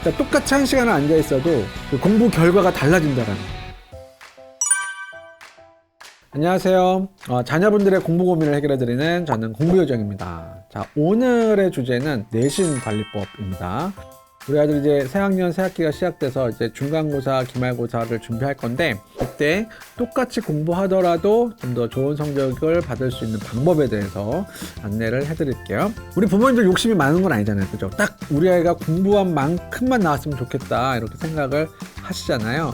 그러니까 똑같이 1시간을 앉아 있어도 그 공부 결과가 달라진다라는 거예요. 안녕하세요. 자녀분들의 공부 고민을 해결해드리는 저는 공부요정입니다. 자, 오늘의 주제는 내신관리법입니다. 우리 아들 이제 새학년 새학기가 시작돼서 이제 중간고사, 기말고사를 준비할 건데, 그때 똑같이 공부하더라도 좀 더 좋은 성적을 받을 수 있는 방법에 대해서 안내를 해드릴게요. 우리 부모님들 욕심이 많은 건 아니잖아요, 그죠? 딱 우리 아이가 공부한 만큼만 나왔으면 좋겠다 이렇게 생각을 하시잖아요.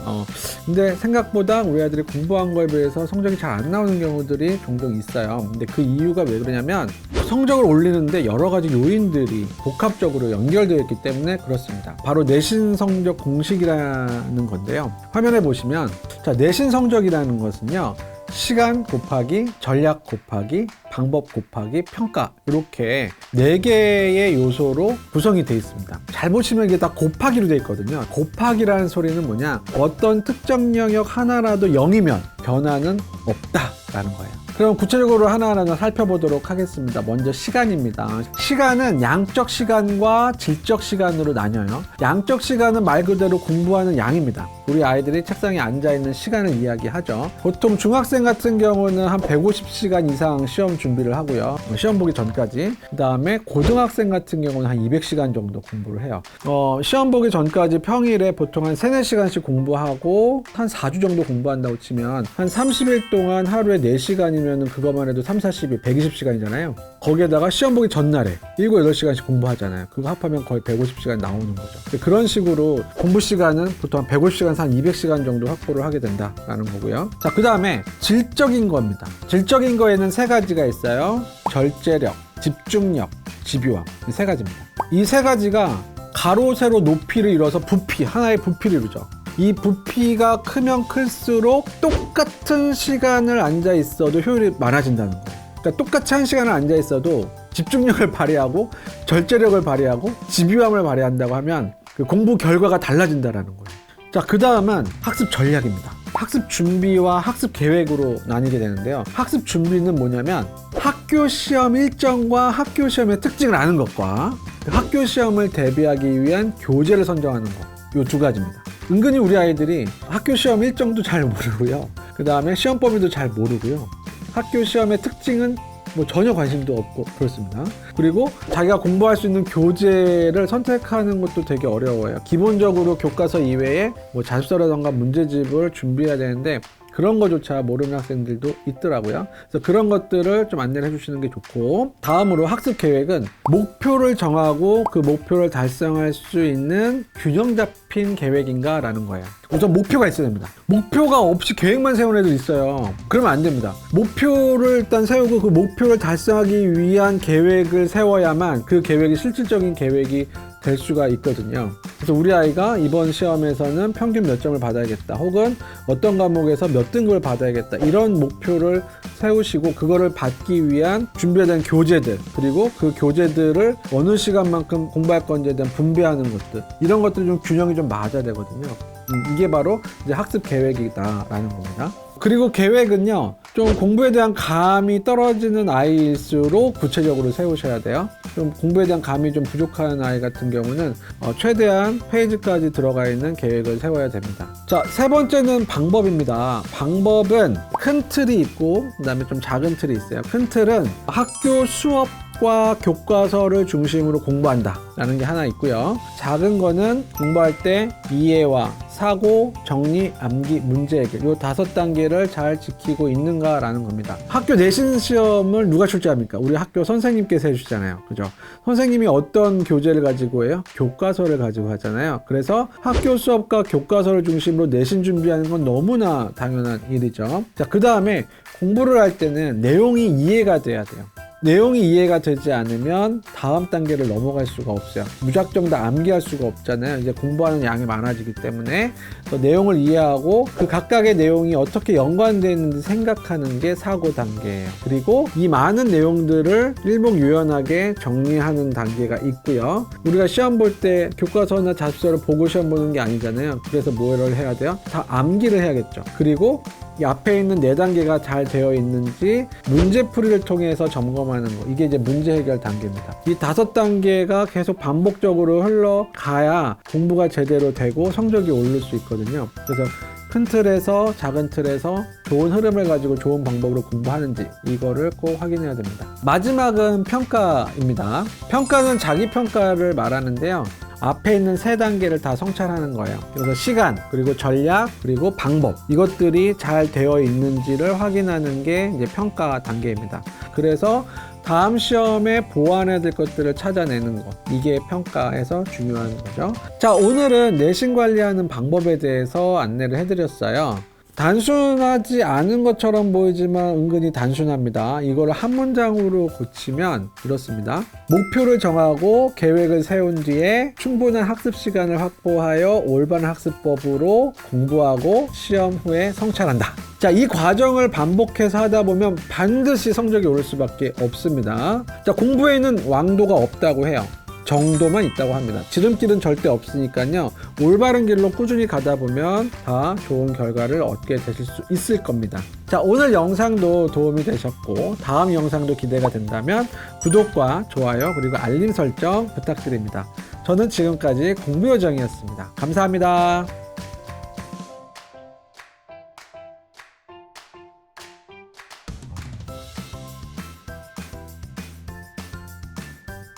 근데 생각보다 우리 아들이 공부한 거에 비해서 성적이 잘 안 나오는 경우들이 종종 있어요. 근데 그 이유가 왜 그러냐면 성적을 올리는데 여러 가지 요인들이 복합적으로 연결되어 있기 때문에 그렇습니다. 바로 내신 성적 공식이라는 건데요. 화면에 보시면, 자, 내신 성적이라는 것은요, 시간 곱하기 전략 곱하기 방법 곱하기 평가, 이렇게 4개의 요소로 구성이 되어 있습니다. 잘 보시면 이게 다 곱하기로 되어 있거든요. 곱하기라는 소리는 뭐냐, 어떤 특정 영역 하나라도 0이면 변화는 없다라는 거예요. 그럼 구체적으로 하나하나 살펴보도록 하겠습니다. 먼저 시간입니다. 시간은 양적 시간과 질적 시간으로 나뉘어요. 양적 시간은 말 그대로 공부하는 양입니다. 우리 아이들이 책상에 앉아있는 시간을 이야기하죠. 보통 중학생 같은 경우는 한 150시간 이상 시험 준비를 하고요. 시험 보기 전까지. 그 다음에 고등학생 같은 경우는 한 200시간 정도 공부를 해요. 시험 보기 전까지 평일에 보통 한 3, 4시간씩 공부하고 한 4주 정도 공부한다고 치면 한 30일 동안 하루에 4시간이면 그것만 해도 3, 40이 120시간이잖아요. 거기에다가 시험 보기 전날에 7, 8시간씩 공부하잖아요. 그거 합하면 거의 150시간 나오는 거죠. 그런 식으로 공부 시간은 보통 한 150시간에서 한 200시간 정도 확보를 하게 된다라는 거고요. 자, 그 다음에 질적인 겁니다. 질적인 거에는 3가지가 있어요. 절제력, 집중력, 집요함. 이 3가지입니다. 이 3가지가 가로, 세로, 높이를 이뤄서 부피, 하나의 부피를 이루죠. 이 부피가 크면 클수록 똑같은 시간을 앉아 있어도 효율이 많아진다는 거예요. 그러니까 똑같이 1시간을 앉아 있어도 집중력을 발휘하고 절제력을 발휘하고 집요함을 발휘한다고 하면 그 공부 결과가 달라진다는 거예요. 자, 그 다음은 학습 전략입니다. 학습 준비와 학습 계획으로 나뉘게 되는데요. 학습 준비는 뭐냐면 학교 시험 일정과 학교 시험의 특징을 아는 것과 학교 시험을 대비하기 위한 교재를 선정하는 것, 이 2가지입니다. 은근히 우리 아이들이 학교 시험 일정도 잘 모르고요. 그 다음에 시험 범위도 잘 모르고요. 학교 시험의 특징은 뭐 전혀 관심도 없고 그렇습니다. 그리고 자기가 공부할 수 있는 교재를 선택하는 것도 되게 어려워요. 기본적으로 교과서 이외에 뭐 자습서라던가 문제집을 준비해야 되는데 그런 거조차 모르는 학생들도 있더라고요. 그래서 그런 것들을 좀 안내를 해주시는 게 좋고, 다음으로 학습 계획은 목표를 정하고 그 목표를 달성할 수 있는 균형 잡힌 계획인가 라는 거예요. 우선 목표가 있어야 됩니다. 목표가 없이 계획만 세운 애들 있어요. 그러면 안 됩니다. 목표를 일단 세우고 그 목표를 달성하기 위한 계획을 세워야만 그 계획이 실질적인 계획이 될 수가 있거든요. 그래서 우리 아이가 이번 시험에서는 평균 몇 점을 받아야겠다, 혹은 어떤 과목에서 몇 등급을 받아야겠다, 이런 목표를 세우시고 그거를 받기 위한 준비된 교재들, 그리고 그 교재들을 어느 시간만큼 공부할 건지에 대한 분배하는 것들, 이런 것들이 좀 균형이 좀 맞아야 되거든요. 이게 바로 이제 학습 계획이다라는 겁니다. 그리고 계획은요, 좀 공부에 대한 감이 떨어지는 아이일수록 구체적으로 세우셔야 돼요. 좀 공부에 대한 감이 좀 부족한 아이 같은 경우는 최대한 페이지까지 들어가 있는 계획을 세워야 됩니다. 자, 3번째는 방법입니다. 방법은 큰 틀이 있고 그 다음에 좀 작은 틀이 있어요. 큰 틀은 학교 수업과 교과서를 중심으로 공부한다 라는 게 하나 있고요. 작은 거는 공부할 때 이해와 사고, 정리, 암기, 문제 해결, 이 5단계를 잘 지키고 있는가 라는 겁니다. 학교 내신 시험을 누가 출제합니까? 우리 학교 선생님께서 해주시잖아요. 그죠? 선생님이 어떤 교재를 가지고 해요? 교과서를 가지고 하잖아요. 그래서 학교 수업과 교과서를 중심으로 내신 준비하는 건 너무나 당연한 일이죠. 자, 그 다음에 공부를 할 때는 내용이 이해가 돼야 돼요. 내용이 이해가 되지 않으면 다음 단계를 넘어갈 수가 없어요. 무작정 다 암기할 수가 없잖아요. 이제 공부하는 양이 많아지기 때문에 내용을 이해하고 그 각각의 내용이 어떻게 연관되어 있는지 생각하는 게 사고 단계예요. 그리고 이 많은 내용들을 일목요연하게 정리하는 단계가 있고요. 우리가 시험 볼 때 교과서나 자습서를 보고 시험 보는 게 아니잖아요. 그래서 뭐를 해야 돼요? 다 암기를 해야겠죠. 그리고 이 앞에 있는 4단계가 잘 되어 있는지 문제풀이를 통해서 점검하는 거, 이게 이제 문제 해결 단계입니다. 이 5단계가 계속 반복적으로 흘러가야 공부가 제대로 되고 성적이 오를 수 있거든요. 그래서 큰 틀에서 작은 틀에서 좋은 흐름을 가지고 좋은 방법으로 공부하는지 이거를 꼭 확인해야 됩니다. 마지막은 평가입니다. 평가는 자기 평가를 말하는데요. 앞에 있는 3단계를 다 성찰하는 거예요. 그래서 시간, 그리고 전략, 그리고 방법, 이것들이 잘 되어 있는지를 확인하는 게 이제 평가 단계입니다. 그래서 다음 시험에 보완해야 될 것들을 찾아내는 것, 이게 평가에서 중요한 거죠. 자, 오늘은 내신 관리하는 방법에 대해서 안내를 해드렸어요. 단순하지 않은 것처럼 보이지만 은근히 단순합니다. 이걸 한 문장으로 고치면 이렇습니다. 목표를 정하고 계획을 세운 뒤에 충분한 학습 시간을 확보하여 올바른 학습법으로 공부하고 시험 후에 성찰한다. 자, 이 과정을 반복해서 하다 보면 반드시 성적이 오를 수밖에 없습니다. 자, 공부에는 왕도가 없다고 해요. 정도만 있다고 합니다. 지름길은 절대 없으니까요. 올바른 길로 꾸준히 가다 보면 다 좋은 결과를 얻게 되실 수 있을 겁니다. 자, 오늘 영상도 도움이 되셨고 다음 영상도 기대가 된다면 구독과 좋아요 그리고 알림 설정 부탁드립니다. 저는 지금까지 공부요정이었습니다. 감사합니다.